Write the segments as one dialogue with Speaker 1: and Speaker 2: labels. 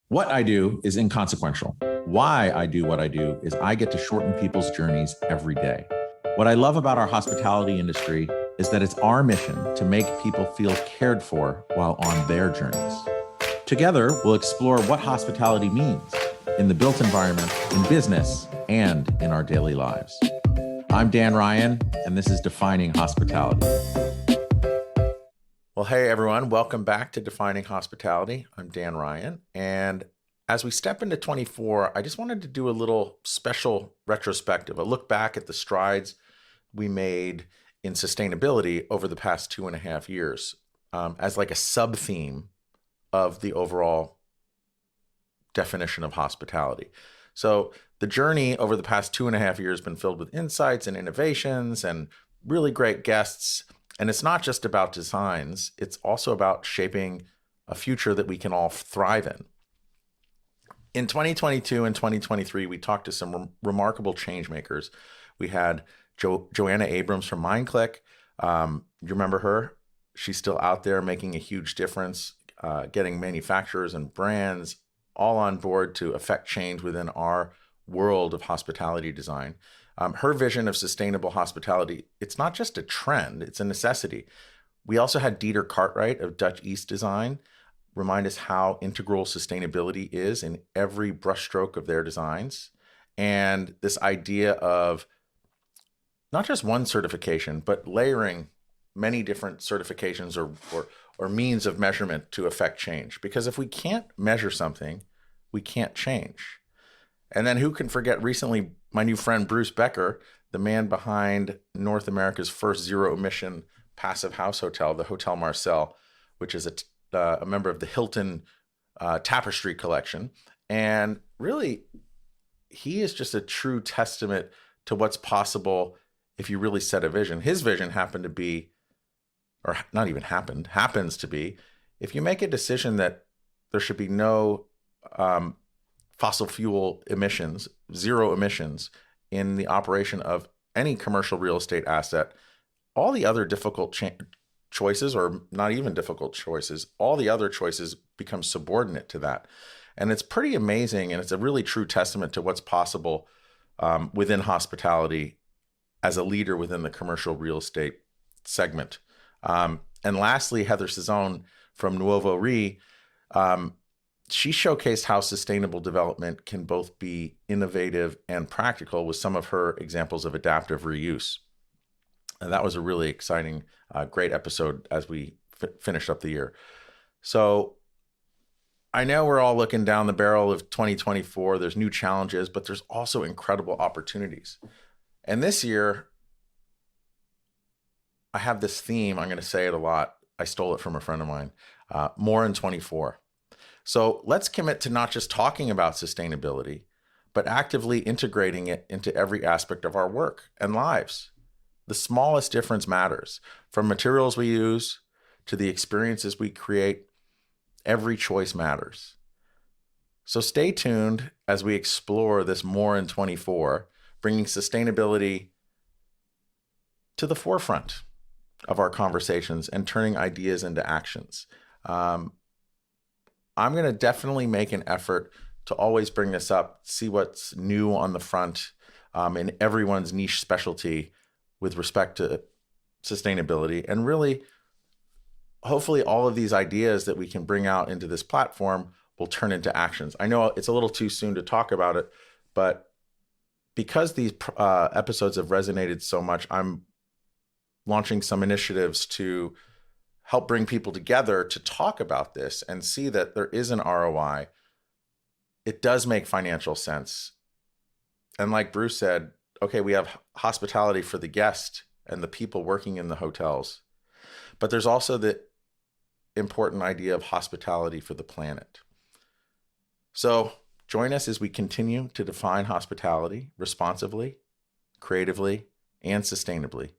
Speaker 1: What I do is inconsequential. Why I do what I do is I get to shorten people's journeys every day. What I love about our hospitality industry is that it's our mission to make people feel cared for while on their journeys. Together, we'll explore what hospitality means in the built environment, in business, and in our daily lives. I'm Dan Ryan, and this is Defining Hospitality. Well, hey, everyone. Welcome back to Defining Hospitality. I'm Dan Ryan. And as we step into 24, I just wanted to do a little special retrospective, a look back at the strides we made in sustainability over the past 2.5 years as like a sub-theme of the overall definition of hospitality. So the journey over the past 2.5 years has been filled with insights and innovations and really great guests. And it's not just about designs, it's also about shaping a future that we can all thrive in. In 2022 and 2023, we talked to some remarkable change makers. We had JoAnna Abrams from MindClick. You remember her? She's still out there making a huge difference, getting manufacturers and brands all on board to affect change within our world of hospitality design. Her vision of sustainable hospitality, it's not just a trend, it's a necessity. We also had Cartwright of Dutch East Design remind us how integral sustainability is in every brushstroke of their designs. And this idea of not just one certification, but layering many different certifications or means of measurement to affect change. Because if we can't measure something, we can't change. And then who can forget recently my new friend, Bruce Becker, the man behind North America's first zero-emission passive house hotel, the Hotel Marcel, which is a member of the Hilton Tapestry Collection. And really, he is just a true testament to what's possible if you really set a vision. His vision happened to be, or not even happened, happens to be, if you make a decision that there should be no fossil fuel emissions, zero emissions in the operation of any commercial real estate asset, all the other difficult choices, or not even difficult choices, all the other choices become subordinate to that. And it's pretty amazing, and it's a really true testament to what's possible within hospitality as a leader within the commercial real estate segment. And lastly, Heather Ciszczon from NuovoRE, she showcased how sustainable development can both be innovative and practical with some of her examples of adaptive reuse. And that was a really exciting, great episode as we finished up the year. So I know we're all looking down the barrel of 2024. There's new challenges, but there's also incredible opportunities. And this year, I have this theme. I'm going to say it a lot. I stole it from a friend of mine. More in 24. So let's commit to not just talking about sustainability, but actively integrating it into every aspect of our work and lives. The smallest difference matters. From materials we use to the experiences we create, every choice matters. So stay tuned as we explore this more in 24, bringing sustainability to the forefront of our conversations and turning ideas into actions. I'm going to definitely make an effort to always bring this up, see what's new on the front in everyone's niche specialty with respect to sustainability. And really, hopefully all of these ideas that we can bring out into this platform will turn into actions. I know it's a little too soon to talk about it, but because these episodes have resonated so much, I'm launching some initiatives to help bring people together to talk about this and see that there is an ROI. It does make financial sense. And like Bruce said, okay, we have hospitality for the guest and the people working in the hotels, but there's also the important idea of hospitality for the planet. So join us as we continue to define hospitality responsively, creatively, and sustainably.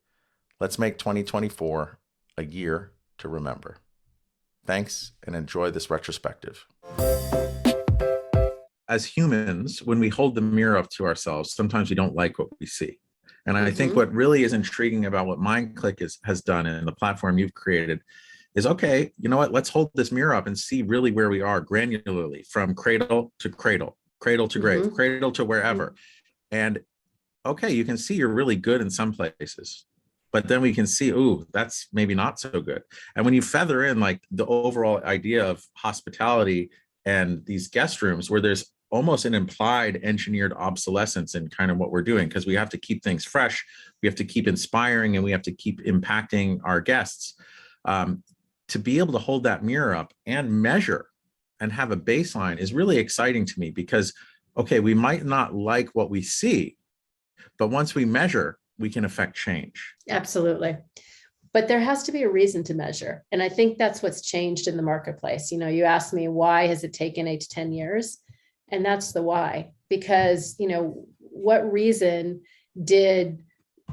Speaker 1: Let's make 2024 a year to remember. Thanks, and enjoy this retrospective. As humans, when we hold the mirror up to ourselves, sometimes we don't like what we see. And I think what really is intriguing about what MindClick has done and the platform you've created is, okay, you know what, let's hold this mirror up and see really where we are granularly, from cradle to cradle, cradle to grave, cradle to wherever. And okay, you can see you're really good in some places, but then we can see, ooh, that's maybe not so good. And when you feather in like the overall idea of hospitality and these guest rooms, where there's almost an implied engineered obsolescence in kind of what we're doing, because we have to keep things fresh, we have to keep inspiring, and we have to keep impacting our guests. To be able to hold that mirror up and measure and have a baseline is really exciting to me, because, okay, we might not like what we see, but once we measure, we can affect change.
Speaker 2: Absolutely. But there has to be a reason to measure. And I think that's what's changed in the marketplace. You know, you asked me, why has it taken 8 to 10 years? And that's the why. Because, you know, what reason did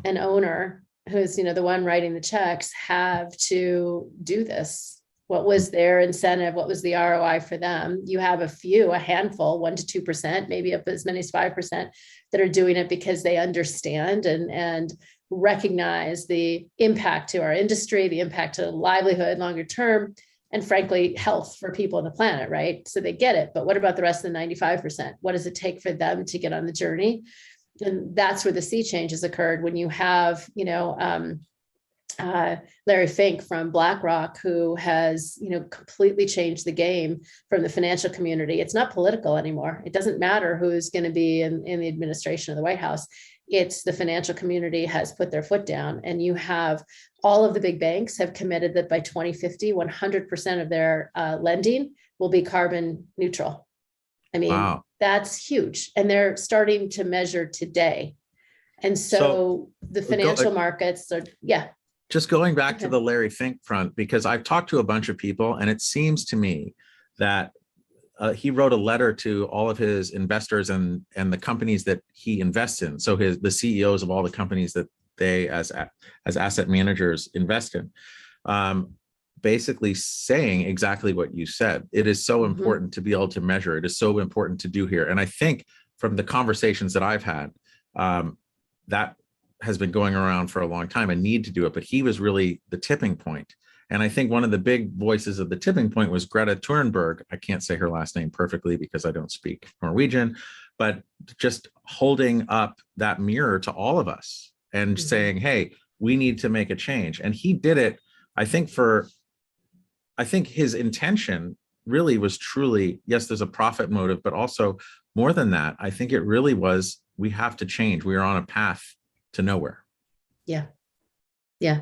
Speaker 2: an owner who's, you know, the one writing the checks have to do this? What was their incentive? What was the ROI for them? You have a handful, 1 to 2%, maybe up as many as 5%, that are doing it because they understand and recognize the impact to our industry, the impact to livelihood longer term, and frankly, health for people on the planet, right? So they get it. But what about the rest of the 95%? What does it take for them to get on the journey? And that's where the sea change has occurred, when you have, you know, Larry Fink from BlackRock, who has, you know, completely changed the game from the financial community. It's not political anymore. It doesn't matter who's going to be in the administration of the White House. It's the financial community has put their foot down, and you have all of the big banks have committed that by 2050, 100% of their lending will be carbon neutral. I mean, wow, that's huge. And they're starting to measure today. And so the financial markets are, yeah.
Speaker 1: Just going back to the Larry Fink front, because I've talked to a bunch of people, and it seems to me that he wrote a letter to all of his investors and the companies that he invests in. So the CEOs of all the companies that they as asset managers invest in, basically saying exactly what you said. It is so important to be able to measure. It is so important to do here. And I think from the conversations that I've had, that has been going around for a long time, a need to do it, but he was really the tipping point. And I think one of the big voices of the tipping point was Greta Thunberg. I can't say her last name perfectly because I don't speak Norwegian, but just holding up that mirror to all of us and saying, hey, we need to make a change. And he did it, I think his intention really was truly, yes, there's a profit motive, but also more than that, I think it really was, we have to change. We are on a path to nowhere.
Speaker 2: Yeah. Yeah.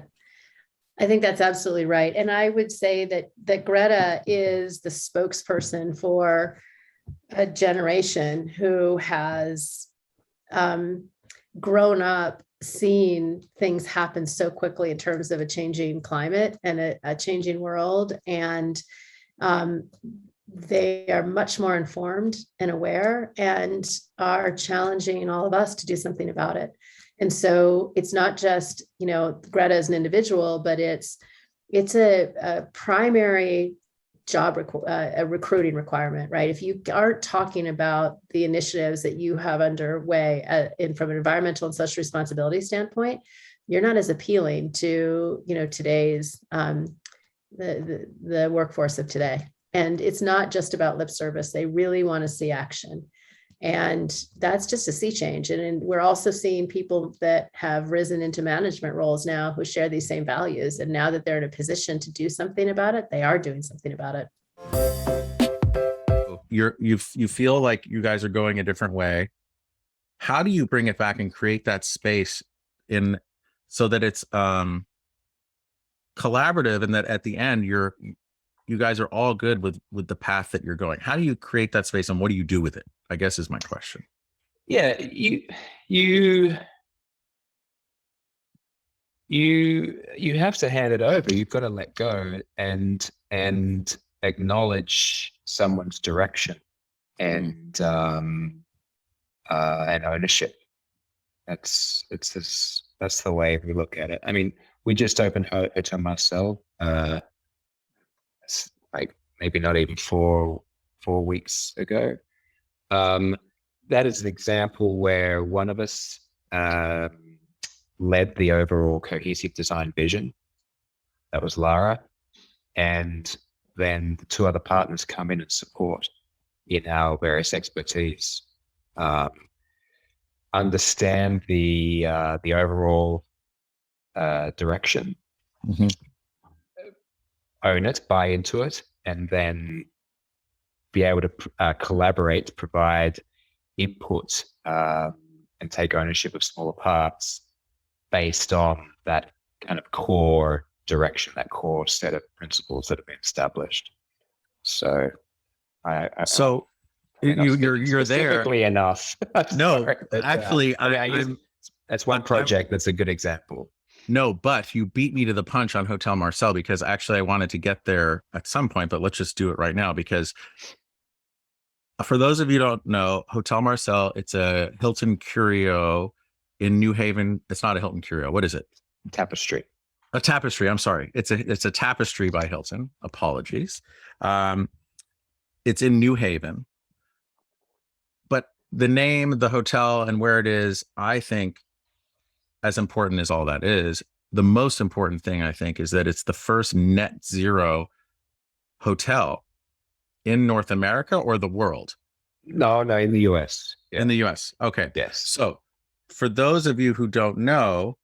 Speaker 2: I think that's absolutely right. And I would say that Greta is the spokesperson for a generation who has grown up seeing things happen so quickly in terms of a changing climate and a changing world. And they are much more informed and aware and are challenging all of us to do something about it. And so it's not just, you know, Greta as an individual, but it's a primary job, a recruiting requirement, right? If you aren't talking about the initiatives that you have underway from an environmental and social responsibility standpoint, you're not as appealing to, you know, today's the workforce of today. And it's not just about lip service. They really want to see action. And that's just a sea change. And we're also seeing people that have risen into management roles now who share these same values. And now that they're in a position to do something about it, they are doing something about it.
Speaker 1: You feel like you guys are going a different way. How do you bring it back and create that space so that it's collaborative, and that at the end you guys are all good with the path that you're going? How do you create that space, and what do you do with it, I guess, is my question.
Speaker 3: Yeah, you have to hand it over. You've got to let go and acknowledge someone's direction and ownership. That's the way we look at it. I mean, we just opened Hotel Marcel, like maybe not even four weeks ago. That is an example where one of us led the overall cohesive design vision. That was Lara. and then the two other partners come in and support in our various expertise, understand the overall direction, own it, buy into it, and then be able to collaborate, provide input, and take ownership of smaller parts based on that kind of core direction, that core set of principles that have been established. So,
Speaker 1: you're there
Speaker 3: enough.
Speaker 1: No,
Speaker 3: Sorry, but,
Speaker 1: actually,
Speaker 3: that's one project that's a good example.
Speaker 1: No, but you beat me to the punch on Hotel Marcel, because actually I wanted to get there at some point, but let's just do it right now. Because for those of you who don't know, Hotel Marcel, it's a Hilton Curio in New Haven. It's not a Hilton Curio. What is it?
Speaker 3: Tapestry.
Speaker 1: A Tapestry. I'm sorry. It's a Tapestry by Hilton. Apologies. It's in New Haven. But the name, the hotel, and where it is, I think, as important as all that is, the most important thing, I think, is that it's the first net zero hotel in North America or the world?
Speaker 3: No, in the US.
Speaker 1: Yeah. In the US. Okay.
Speaker 3: Yes.
Speaker 1: So for those of you who don't know,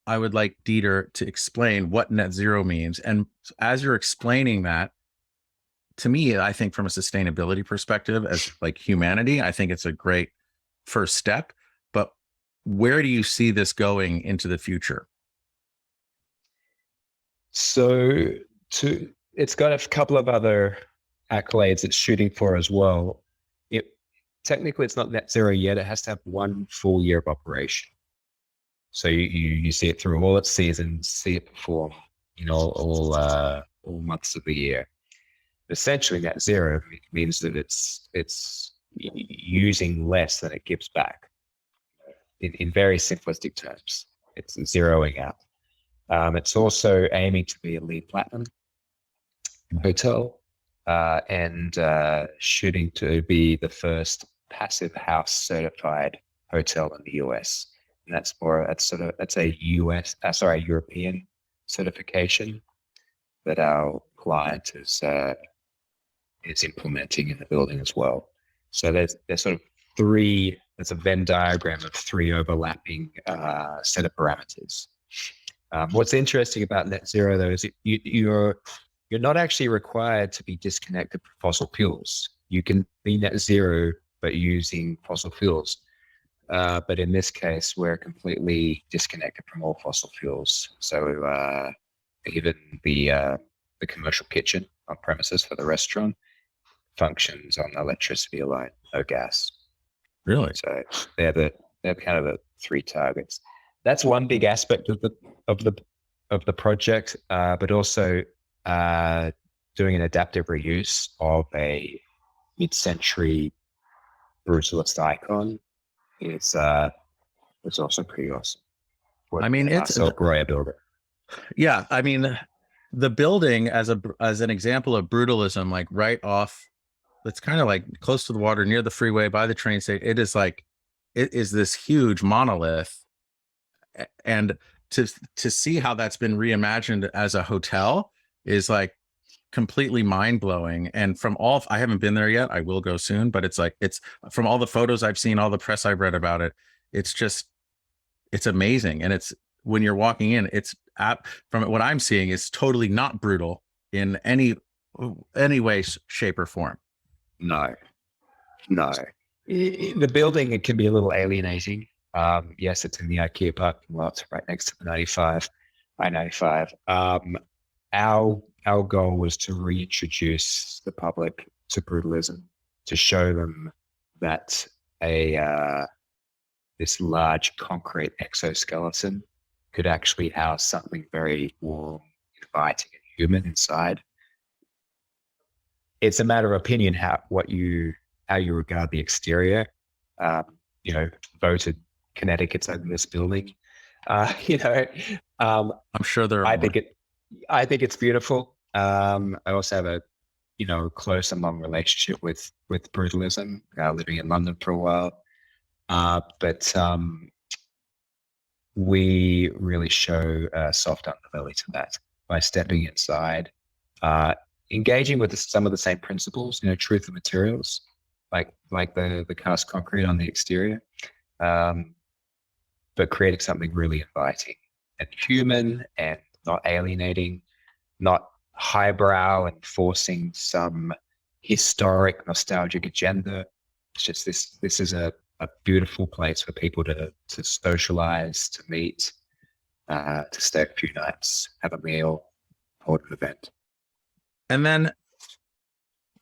Speaker 1: I would like Dieter to explain what net zero means. And as you're explaining that, to me, I think from a sustainability perspective, as like humanity, I think it's a great first step. But where do you see this going into the future?
Speaker 3: So it's got a couple of other accolades it's shooting for as well. Technically, it's not net zero yet. It has to have 1 full year of operation. So you see it through all its seasons, see it perform, all months of the year. Essentially, net zero means that it's using less than it gives back. In very simplistic terms, it's zeroing out. It's also aiming to be a LEED Platinum hotel, and shooting to be the first passive house certified hotel in the US. And that's a European certification that our client is implementing in the building as well. So there's sort of there's a Venn diagram of 3 overlapping set of parameters. What's interesting about net zero, though, is you're not actually required to be disconnected from fossil fuels. You can be net zero, but using fossil fuels. But in this case, we're completely disconnected from all fossil fuels. So even the commercial kitchen on premises for the restaurant functions on electricity alone, no gas.
Speaker 1: Really?
Speaker 3: So they're kind of the 3 targets. That's one big aspect of the project, but also doing an adaptive reuse of a mid-century brutalist icon is also pretty awesome.
Speaker 1: I mean, it's a
Speaker 3: Roya builder.
Speaker 1: Yeah, I mean, the building as an example of brutalism, like right off, it's kind of like close to the water, near the freeway, by the train station. It is this huge monolith, and to see how that's been reimagined as a hotel is like completely mind-blowing. And I haven't been there yet, I will go soon, but it's from all the photos I've seen, all the press I've read about it, it's amazing. And when you're walking in, from what I'm seeing, it's totally not brutal in any way, shape, or form.
Speaker 3: No. The building, it can be a little alienating. Yes, it's in the IKEA parking lot right next to the I-95. Our goal was to reintroduce the public to brutalism, to show them that this large concrete exoskeleton could actually house something very warm, inviting, and human inside. It's a matter of opinion how you regard the exterior. Voted Connecticut's over this building. I'm
Speaker 1: sure there are.
Speaker 3: I think it's beautiful. I also have a close and long relationship with brutalism, living in London for a while. But we really show a soft underbelly to that. by stepping inside, engaging with some of the same principles, truth of materials, like the cast concrete on the exterior, but creating something really inviting and human and not alienating, not highbrow and forcing some historic nostalgic agenda. It's just this is a beautiful place for people to socialize, to meet, to stay a few nights, have a meal, hold an event.
Speaker 1: And then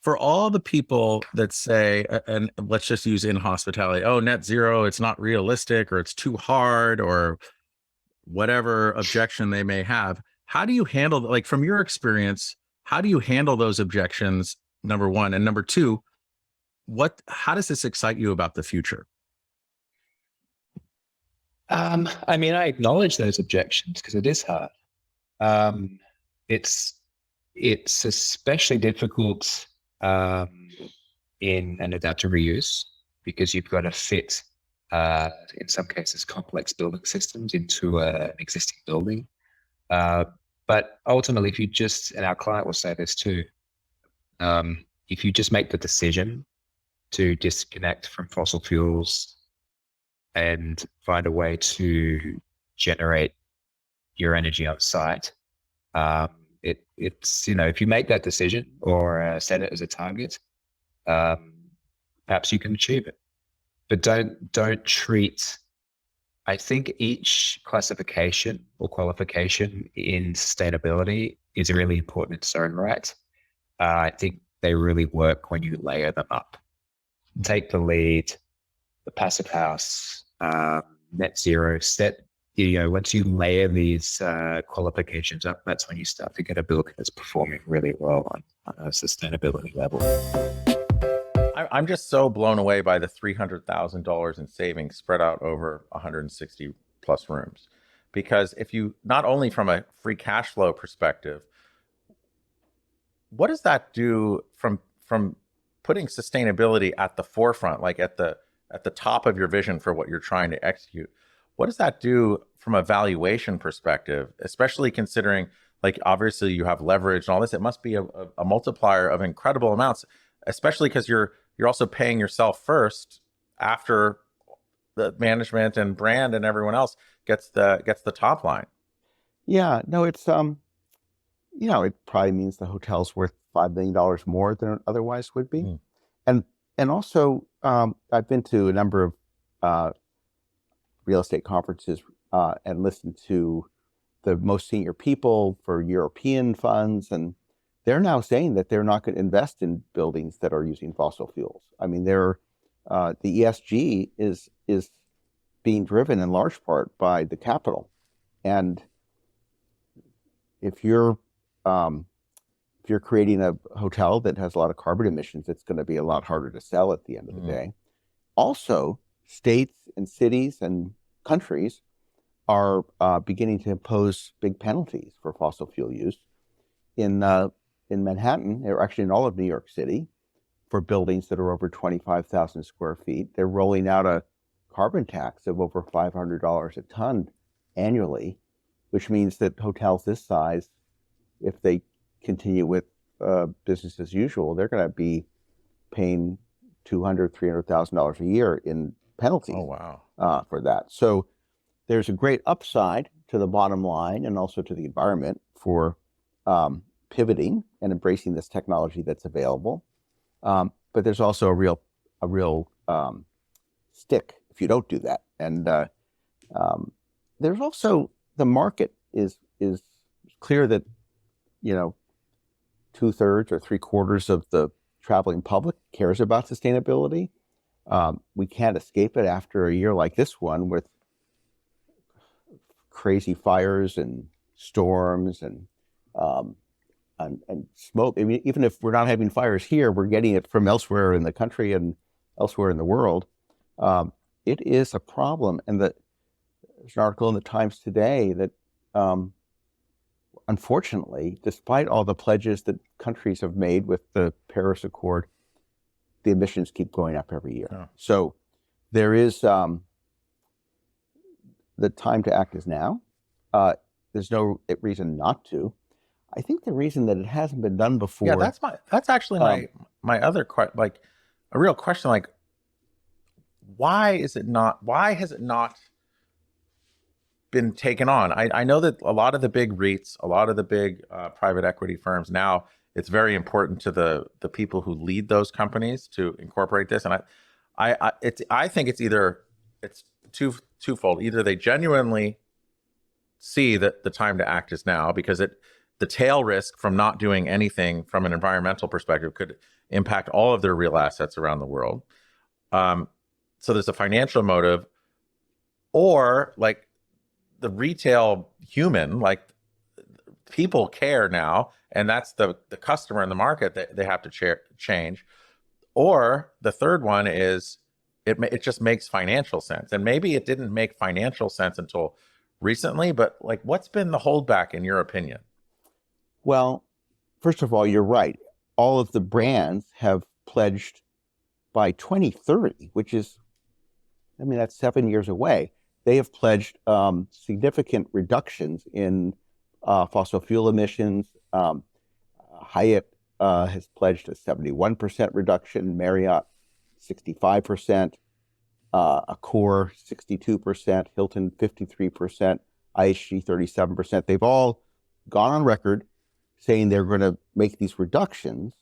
Speaker 1: for all the people that say, and let's just use in hospitality, oh, net zero, it's not realistic, or it's too hard, or whatever objection they may have, how do you handle, like from your experience, how do you handle those objections, number one? And number two, how does this excite you about the future?
Speaker 3: I mean, I acknowledge those objections because it is hard. It's especially difficult in an adaptive reuse because you've got to fit, in some cases, complex building systems into an existing building. But ultimately, if you just, and our client will say this too, if you just make the decision to disconnect from fossil fuels and find a way to generate your energy on site, it's if you make that decision or set it as a target, perhaps you can achieve it. But don't treat. I think each classification or qualification in sustainability is really important in its own right. I think they really work when you layer them up. Take the lead, the passive house, net zero, once you layer these qualifications up, that's when you start to get a building that's performing really well on a sustainability level.
Speaker 1: I'm just so blown away by the $300,000 in savings spread out over 160 plus rooms. Because if you, not only from a free cash flow perspective, what does that do from putting sustainability at the forefront, like at the top of your vision for what you're trying to execute? What does that do from a valuation perspective, especially considering, like, obviously you have leverage and all this? It must be a multiplier of incredible amounts, especially because you're also paying yourself first after the management and brand and everyone else gets the top line.
Speaker 4: Yeah, no, it's it probably means the hotel's worth $5 million more than it otherwise would be. And also, I've been to a number of real estate conferences and listened to the most senior people for European funds, and they're now saying that they're not going to invest in buildings that are using fossil fuels. I mean, the ESG is being driven in large part by the capital, and if you're creating a hotel that has a lot of carbon emissions, it's going to be a lot harder to sell at the end of the day. Also, states and cities and countries are beginning to impose big penalties for fossil fuel use. In Manhattan, or actually in all of New York City, for buildings that are over 25,000 square feet, they're rolling out a carbon tax of over $500 a ton annually, which means that hotels this size, if they continue with business as usual, they're going to be paying $200,000, $300,000 a year in penalties.
Speaker 1: Oh, wow.
Speaker 4: For that. So there's a great upside to the bottom line and also to the environment for pivoting and embracing this technology that's available. But there's also a real stick if you don't do that. And there's also, the market is clear that 2/3 or 3/4 of the traveling public cares about sustainability. We can't escape it after a year like this one with crazy fires and storms and smoke. I mean, even if we're not having fires here, we're getting it from elsewhere in the country and elsewhere in the world. It is a problem. And there's an article in the Times today that, unfortunately, despite all the pledges that countries have made with the Paris Accord, the emissions keep going up every year.
Speaker 1: Oh.
Speaker 4: So there is, the time to act is now. There's no reason not to. I think the reason that it hasn't been done before.
Speaker 1: Yeah, that's actually my other like a real question. Like, why has it not been taken on? I know that a lot of the big REITs, a lot of the big private equity firms now, it's very important to the people who lead those companies to incorporate this. And I think it's twofold. Either they genuinely see that the time to act is now, because the tail risk from not doing anything from an environmental perspective could impact all of their real assets around the world. So there's a financial motive, or like the retail human, like people care now, and that's the customer in the market that they have to change. Or the third one is it just makes financial sense. And maybe it didn't make financial sense until recently, but like, what's been the holdback in your opinion?
Speaker 4: Well, first of all, you're right. All of the brands have pledged by 2030, which is, I mean, that's 7 years away. They have pledged significant reductions in fossil fuel emissions. Hyatt has pledged a 71% reduction, Marriott 65%, Accor 62%, Hilton 53%, IHG 37%. They've all gone on record saying they're going to make these reductions.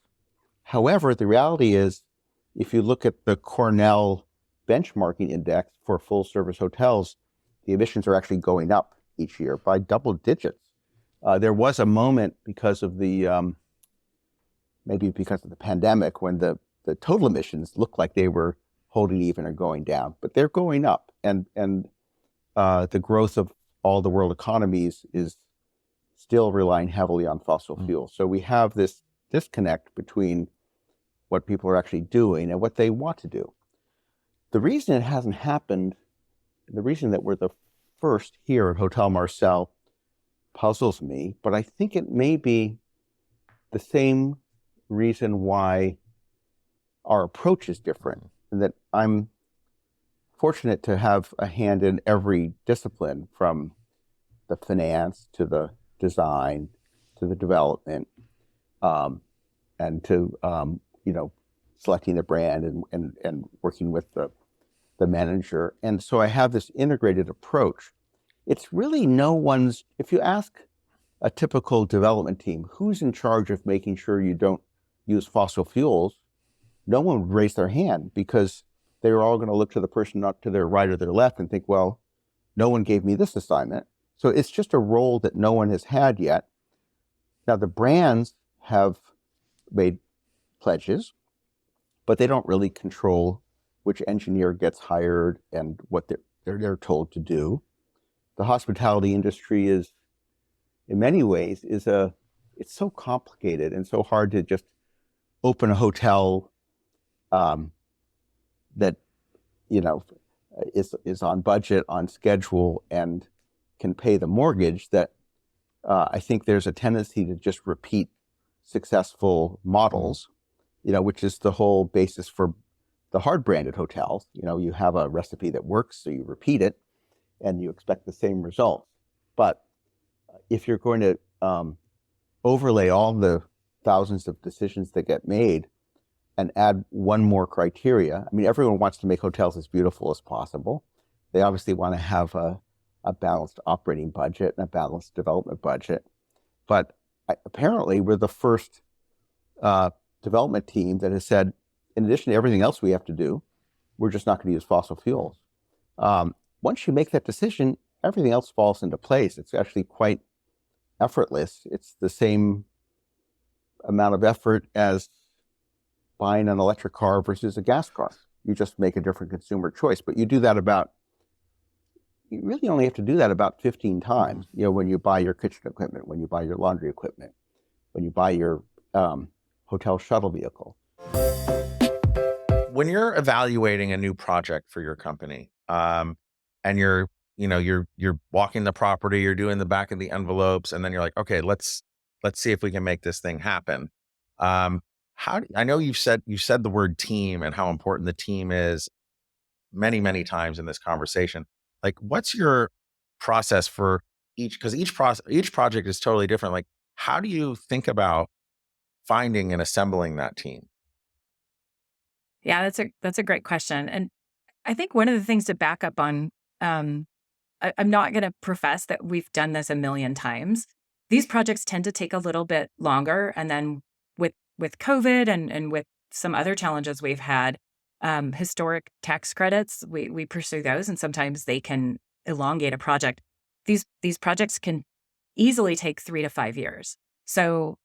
Speaker 4: However, the reality is, if you look at the Cornell benchmarking index for full service hotels, the emissions are actually going up each year by double digits. There was a moment because of the, maybe because of the pandemic, when the total emissions looked like they were holding even or going down, but they're going up. And the growth of all the world economies is still relying heavily on fossil fuels. So we have this disconnect between what people are actually doing and what they want to do. The reason it hasn't happened, the reason that we're the first here at Hotel Marcel puzzles me, but I think it may be the same reason why our approach is different, and that I'm fortunate to have a hand in every discipline, from the finance to the design to the development, and to selecting the brand and working with the manager. And so I have this integrated approach. It's really no one's, if you ask a typical development team, who's in charge of making sure you don't use fossil fuels, no one would raise their hand, because they're all going to look to the person not to their right or their left and think, well, no one gave me this assignment. So it's just a role that no one has had yet. Now, the brands have made pledges, but they don't really control which engineer gets hired and what they're told to do. The hospitality industry is, in many ways, it's so complicated and so hard to just open a hotel that is on budget, on schedule, and can pay the mortgage, that I think there's a tendency to just repeat successful models, which is the whole basis for the hard branded hotels. You have a recipe that works, so you repeat it and you expect the same results. But if you're going to overlay all the thousands of decisions that get made and add one more criteria, I mean, everyone wants to make hotels as beautiful as possible. They obviously want to have a balanced operating budget and a balanced development budget. But apparently we're the first development team that has said, in addition to everything else we have to do, we're just not going to use fossil fuels. Once you make that decision, everything else falls into place. It's actually quite effortless. It's the same amount of effort as buying an electric car versus a gas car. You just make a different consumer choice. But you do that you really only have to do that about 15 times. When you buy your kitchen equipment, when you buy your laundry equipment, when you buy your hotel shuttle vehicle.
Speaker 1: When you're evaluating a new project for your company, and you're walking the property, you're doing the back of the envelopes, and then you're like, okay, let's see if we can make this thing happen. I know you've said the word team and how important the team is many, many times in this conversation. Like, what's your process for each? Because each project is totally different. Like, how do you think about finding and assembling that team?
Speaker 5: Yeah, that's a great question. And I think one of the things to back up on, I'm not going to profess that we've done this a million times. These projects tend to take a little bit longer. And then with COVID and with some other challenges we've had, historic tax credits, we pursue those, and sometimes they can elongate a project. These projects can easily take 3 to 5 years. So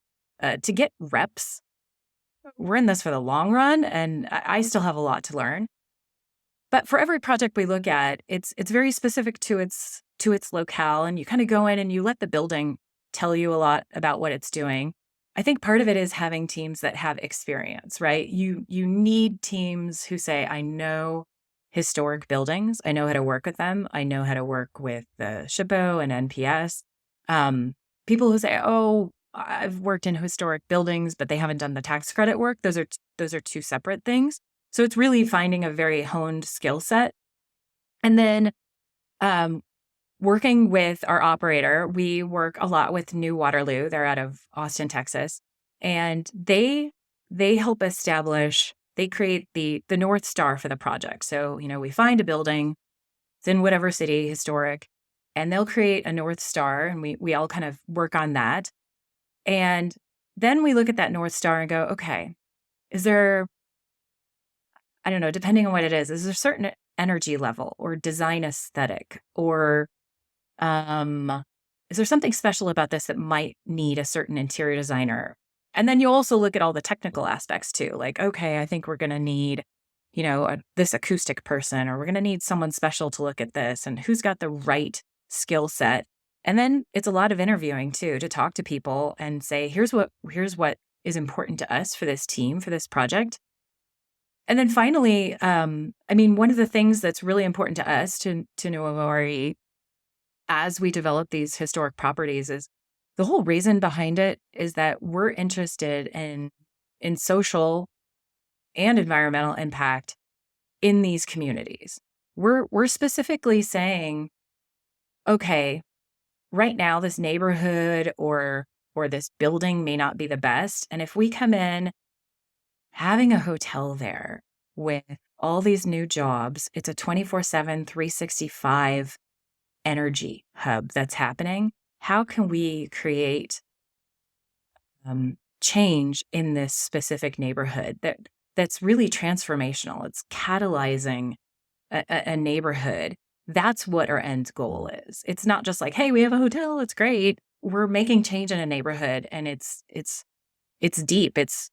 Speaker 5: to get reps, we're in this for the long run, and I still have a lot to learn. But for every project we look at, it's very specific to its locale, and you kind of go in and you let the building tell you a lot about what it's doing. I think part of it is having teams that have experience, right? You need teams who say, I know historic buildings, I know how to work with them, I know how to work with the SHPO and NPS. People who say, oh, I've worked in historic buildings, but they haven't done the tax credit work. Those are two separate things. So it's really finding a very honed skill set. And then working with our operator, we work a lot with New Waterloo. They're out of Austin, Texas. And they help establish, they create the North Star for the project. So, we find a building, it's in whatever city, historic, and they'll create a North Star, and we all kind of work on that. And then we look at that North Star and go, okay, is there, I don't know, depending on what it is there a certain energy level or design aesthetic, or is there something special about this that might need a certain interior designer? And then you also look at all the technical aspects too. Like, okay, I think we're going to need, this acoustic person, or we're going to need someone special to look at this, and who's got the right skill set. And then it's a lot of interviewing too, to talk to people and say, here's what is important to us for this team, for this project. And then finally, one of the things that's really important to us, to NuovoRE, as we develop these historic properties, is the whole reason behind it is that we're interested in social and environmental impact in these communities. We're specifically saying, okay, right now this neighborhood or this building may not be the best, and if we come in having a hotel there with all these new jobs, it's a 24/7, 365 energy hub that's happening. How can we create change in this specific neighborhood that's really transformational? It's catalyzing a neighborhood. That's what our end goal is. It's not just like, hey, we have a hotel, it's great. We're making change in a neighborhood, and it's deep. It's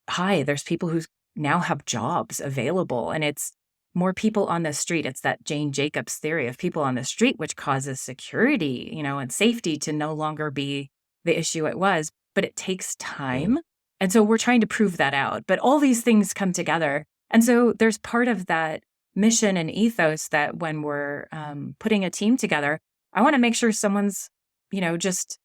Speaker 5: high. There's people who now have jobs available, and it's more people on the street. It's that Jane Jacobs theory of people on the street, which causes security, and safety to no longer be the issue it was, but it takes time. And so we're trying to prove that out. But all these things come together. And so there's part of that mission and ethos that when we're putting a team together, I want to make sure someone's, just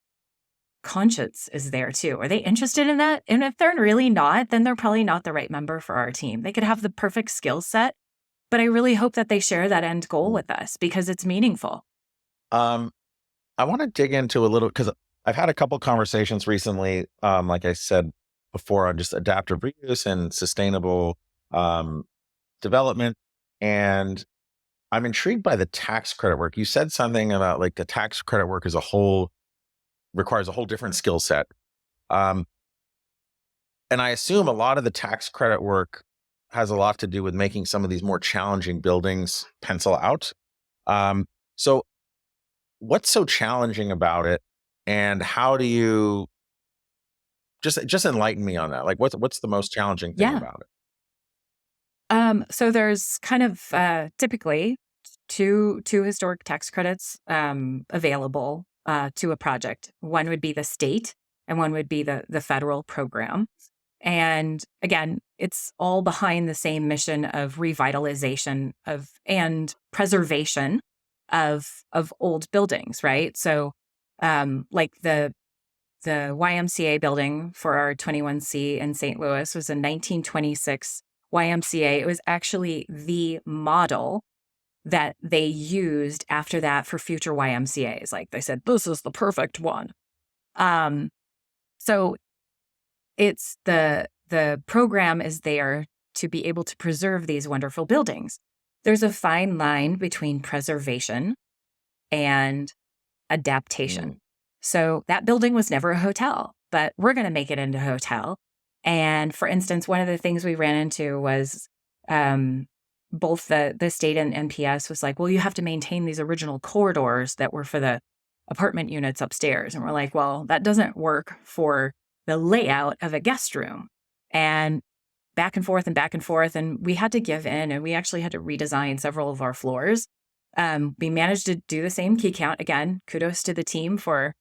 Speaker 5: conscience is there too. Are they interested in that? And if they're really not, then they're probably not the right member for our team. They could have the perfect skill set, but I really hope that they share that end goal with us because it's meaningful.
Speaker 1: I want to dig into a little, because I've had a couple conversations recently, like I said before, on just adaptive reuse and sustainable development. And I'm intrigued by the tax credit work. You said something about like the tax credit work as a whole requires a whole different skill set. And I assume a lot of the tax credit work has a lot to do with making some of these more challenging buildings pencil out. So what's so challenging about it? And how do you just enlighten me on that? Like what's the most challenging thing about it?
Speaker 5: So there's kind of typically two historic tax credits available to a project. One would be the state, and one would be the federal program. And again, it's all behind the same mission of revitalization and preservation of old buildings, right? So like the YMCA building for our 21C in St. Louis was a 1926 YMCA. It was actually the model that they used after that for future YMCAs. Like they said, this is the perfect one. So it's the program is there to be able to preserve these wonderful buildings. There's a fine line between preservation and adaptation. So that building was never a hotel, but we're going to make it into a hotel. And for instance, one of the things we ran into was both the state and NPS was like, well, you have to maintain these original corridors that were for the apartment units upstairs. And we're like, well, that doesn't work for the layout of a guest room. And back and forth and back and forth. And we had to give in, and we actually had to redesign several of our floors. We managed to do the same key count. Again, kudos to the team for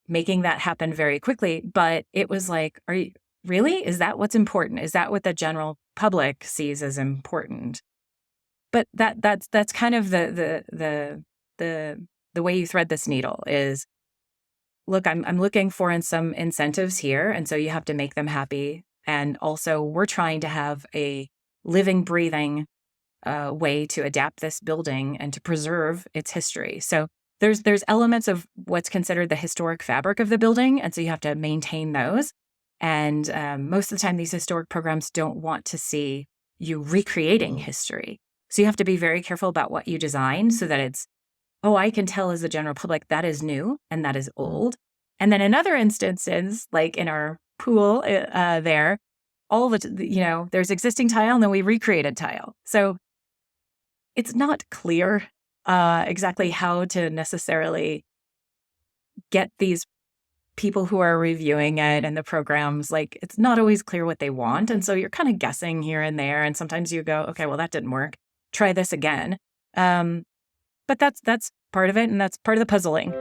Speaker 5: making that happen very quickly. But it was like, are you really? Is that what's important? Is that what the general public sees as important? But that's kind of the way you thread this needle is, look, I'm looking for some incentives here, and so you have to make them happy. And also, we're trying to have a living, breathing way to adapt this building and to preserve its history. So there's elements of what's considered the historic fabric of the building, and so you have to maintain those. And most of the time, these historic programs don't want to see you recreating history. So you have to be very careful about what you design so that it's, oh, I can tell as the general public that is new and that is old. And then in other instances, like in our pool there, all there's existing tile and then we recreated tile. So it's not clear exactly how to necessarily get these people who are reviewing it and the programs, like it's not always clear what they want. And so you're kind of guessing here and there. And sometimes you go, okay, well, that didn't work. Try this again. But that's part of it. And that's part of the puzzling.